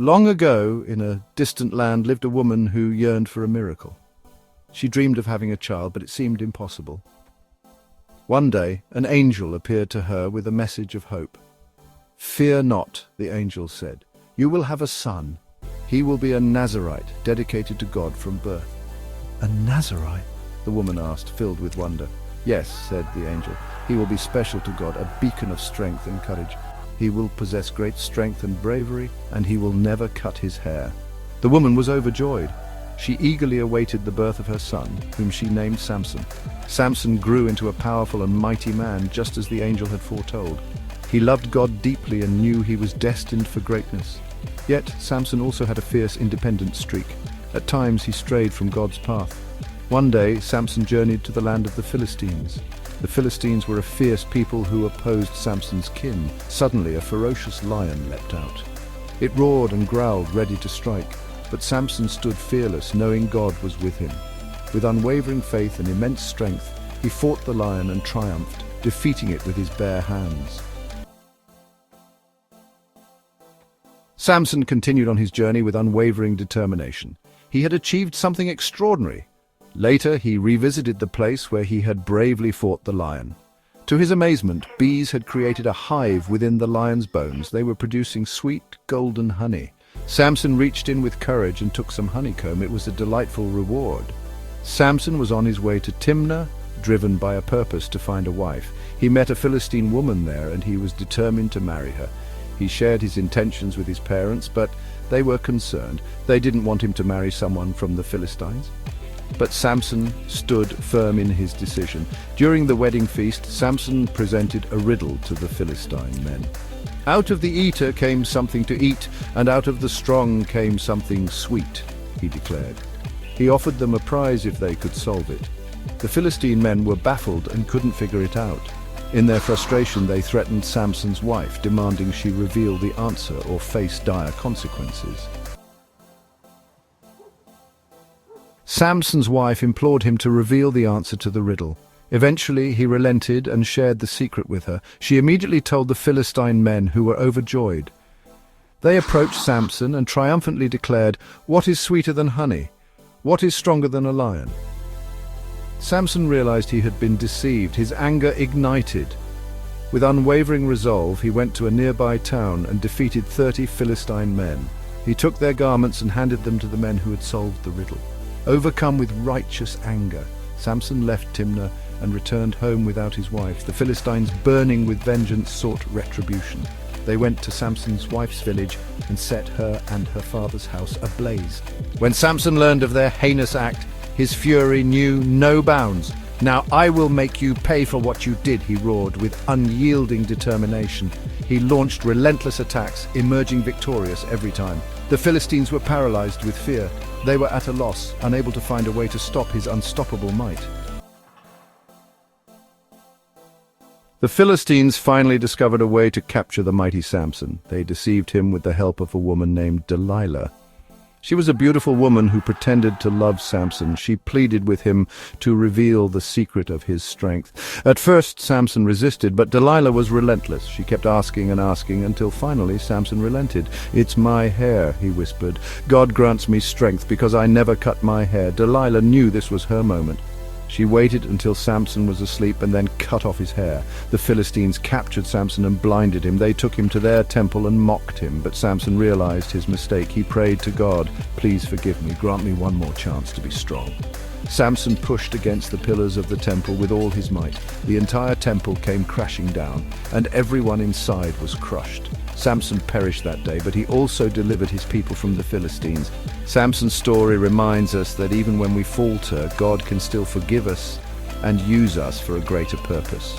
Long ago, in a distant land, lived a woman who yearned for a miracle. She dreamed of having a child, but it seemed impossible. One day, an angel appeared to her with a message of hope. "Fear not," the angel said. "You will have a son. He will be a Nazarite, dedicated to God from birth." "A Nazarite?" the woman asked, filled with wonder. "Yes," said the angel. "He will be special to God, a beacon of strength and courage. He will possess great strength and bravery, and he will never cut his hair." The woman was overjoyed. She eagerly awaited the birth of her son, whom she named Samson. Samson grew into a powerful and mighty man, just as the angel had foretold. He loved God deeply and knew he was destined for greatness. Yet Samson also had a fierce, independent streak. At times he strayed from God's path. One day Samson journeyed to the land of the Philistines. The Philistines were a fierce people who opposed Samson's kin. Suddenly a ferocious lion leapt out. It roared and growled, ready to strike. But Samson stood fearless, knowing God was with him. With unwavering faith and immense strength, he fought the lion and triumphed, defeating it with his bare hands. Samson continued on his journey with unwavering determination. He had achieved something extraordinary. Later, he revisited the place where he had bravely fought the lion. To his amazement, bees had created a hive within the lion's bones. They were producing sweet, golden honey. Samson reached in with courage and took some honeycomb. It was a delightful reward. Samson was on his way to Timnah, driven by a purpose to find a wife. He met a Philistine woman there, and he was determined to marry her. He shared his intentions with his parents, but they were concerned. They didn't want him to marry someone from the Philistines. But Samson stood firm in his decision. During the wedding feast, Samson presented a riddle to the Philistine men. "Out of the eater came something to eat, and out of the strong came something sweet," he declared. He offered them a prize if they could solve it. The Philistine men were baffled and couldn't figure it out. In their frustration, they threatened Samson's wife, demanding she reveal the answer or face dire consequences. Samson's wife implored him to reveal the answer to the riddle. Eventually, he relented and shared the secret with her. She immediately told the Philistine men, who were overjoyed. They approached Samson and triumphantly declared, "What is sweeter than honey? What is stronger than a lion?" Samson realized he had been deceived. His anger ignited. With unwavering resolve, he went to a nearby town and defeated 30 Philistine men. He took their garments and handed them to the men who had solved the riddle. Overcome with righteous anger, Samson left Timnah and returned home without his wife. The Philistines, burning with vengeance, sought retribution. They went to Samson's wife's village and set her and her father's house ablaze. When Samson learned of their heinous act, his fury knew no bounds. "Now I will make you pay for what you did," he roared with unyielding determination. He launched relentless attacks, emerging victorious every time. The Philistines were paralyzed with fear. They were at a loss, unable to find a way to stop his unstoppable might. The Philistines finally discovered a way to capture the mighty Samson. They deceived him with the help of a woman named Delilah. She was a beautiful woman who pretended to love Samson. She pleaded with him to reveal the secret of his strength. At first, Samson resisted, but Delilah was relentless. She kept asking and asking until finally Samson relented. "It's my hair," he whispered. "God grants me strength because I never cut my hair." Delilah knew this was her moment. She waited until Samson was asleep and then cut off his hair. The Philistines captured Samson and blinded him. They took him to their temple and mocked him, but Samson realized his mistake. He prayed to God, "Please forgive me, grant me one more chance to be strong." Samson pushed against the pillars of the temple with all his might. The entire temple came crashing down, and everyone inside was crushed. Samson perished that day, but he also delivered his people from the Philistines. Samson's story reminds us that even when we falter, God can still forgive us and use us for a greater purpose.